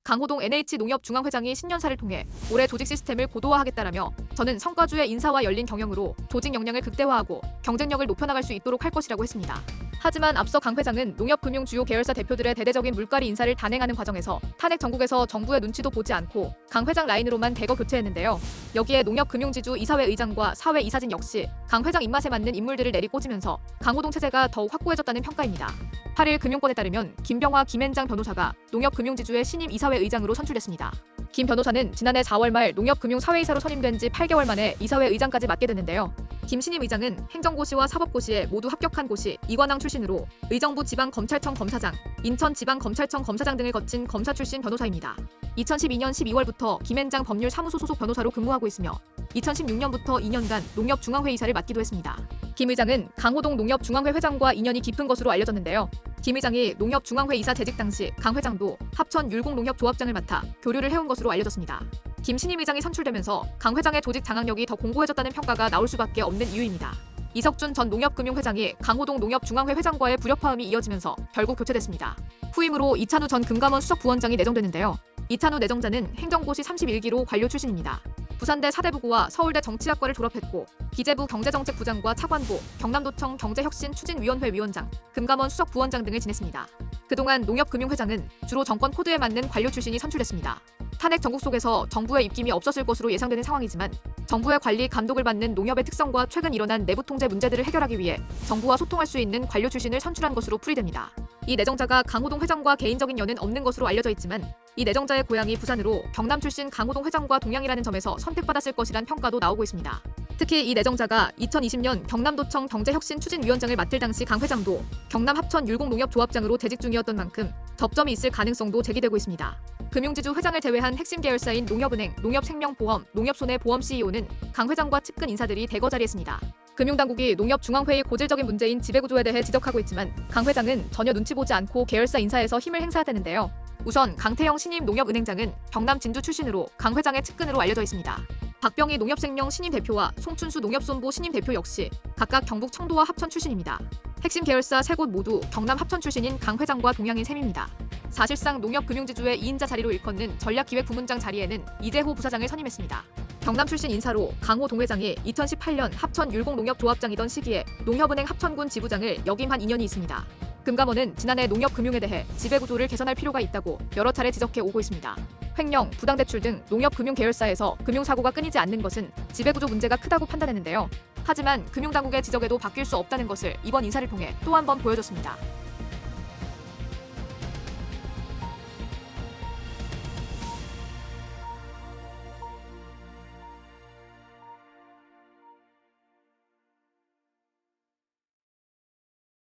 강호동 NH농협중앙회장이 신년사를 통해 올해 조직 시스템을 고도화하겠다라며 저는 성과주의 인사와 열린 경영으로 조직 역량을 극대화하고 경쟁력을 높여나갈 수 있도록 할 것이라고 했습니다. 하지만 앞서 강 회장은 농협금융 주요 계열사 대표들의 대대적인 물갈이 인사를 단행하는 과정에서 탄핵 정국에서 정부의 눈치도 보지 않고 강 회장 라인으로만 대거 교체했는데요. 여기에 농협금융지주 이사회 의장과 사회 이사진 역시 강 회장 입맛에 맞는 인물들을 내리꽂으면서 강호동 체제가 더욱 확고해졌다는 평가입니다. 8일 금융권에 따르면 김병화 김앤장 변호사가 농협금융지주의 신임 이사회 의장으로 선출됐습니다. 김 변호사는 지난해 4월 말 농협금융사회이사로 선임된 지 8개월 만에 이사회 의장까지 맡게 됐는데요. 김 신임 의장은 행정고시와 사법고시에 모두 합격한 고시 이관왕 출신으로 의정부 지방검찰청 검사장, 인천지방검찰청 검사장 등을 거친 검사 출신 변호사입니다. 2012년 12월부터 김앤장 법률사무소 소속 변호사로 근무하고 있으며 2016년부터 2년간 농협중앙회의사를 맡기도 했습니다. 김 의장은 강호동 농협중앙회 회장과 인연이 깊은 것으로 알려졌는데요. 김 의장이 농협중앙회 이사 재직 당시 강 회장도 합천 율곡농협조합장을 맡아 교류를 해온 것으로 알려졌습니다. 김 신임 의장이 선출되면서 강 회장의 조직 장악력이 더 공고해졌다는 평가가 나올 수밖에 없는 이유입니다. 이석준 전 농협금융회장이 강호동 농협중앙회 회장과의 불협화음이 이어지면서 결국 교체됐습니다. 후임으로 이찬우 전 금감원 수석부원장이 내정됐는데요. 이찬우 내정자는 행정고시 31기로 관료 출신입니다. 부산대 사대부고와 서울대 정치학과를 졸업했고 기재부 경제정책부장과 차관보, 경남도청 경제혁신추진위원회 위원장, 금감원 수석부원장 등을 지냈습니다. 그동안 농협금융회장은 주로 정권 코드에 맞는 관료 출신이 선출됐습니다. 탄핵 정국 속에서 정부의 입김이 없었을 것으로 예상되는 상황이지만 정부의 관리 감독을 받는 농협의 특성과 최근 일어난 내부 통제 문제들을 해결하기 위해 정부와 소통할 수 있는 관료 출신을 선출한 것으로 풀이됩니다. 이 내정자가 강호동 회장과 개인적인 연은 없는 것으로 알려져 있지만 이 내정자의 고향이 부산으로 경남 출신 강호동 회장과 동양이라는 점에서 선택받았을 것이란 평가도 나오고 있습니다. 특히 이 내정자가 2020년 경남도청 경제혁신추진위원장을 맡을 당시 강 회장도 경남 합천 율곡농협조합장으로 재직 중이었던 만큼 접점이 있을 가능성도 제기되고 있습니다. 금융지주 회장을 제외한 핵심 계열사인 농협은행, 농협생명보험, 농협손해보험 CEO는 강 회장과 측근 인사들이 대거 자리했습니다. 금융당국이 농협중앙회의 고질적인 문제인 지배구조에 대해 지적하고 있지만 강 회장은 전혀 눈치 보지 않고 계열사 인사에서 힘을 행사하되는데요. 우선 강태영 신임 농협은행장은 경남 진주 출신으로 강 회장의 측근으로 알려져 있습니다. 박병희 농협생명 신임 대표와 송춘수 농협손보 신임 대표 역시 각각 경북 청도와 합천 출신입니다. 핵심 계열사 세 곳 모두 경남 합천 출신인 강 회장과 동양인 셈입니다. 사실상 농협금융지주의 2인자 자리로 일컫는 전략기획부문장 자리에는 이재호 부사장을 선임했습니다. 경남 출신 인사로 강호 동회장이 2018년 합천 율곡농협조합장이던 시기에 농협은행 합천군 지부장을 역임한 인연이 있습니다. 금감원은 지난해 농협금융에 대해 지배구조를 개선할 필요가 있다고 여러 차례 지적해 오고 있습니다. 횡령, 부당대출 등 농협금융 계열사에서 금융사고가 끊이지 않는 것은 지배구조 문제가 크다고 판단했는데요. 하지만 금융당국의 지적에도 바뀔 수 없다는 것을 이번 인사를 통해 또 한 번 보여줬습니다.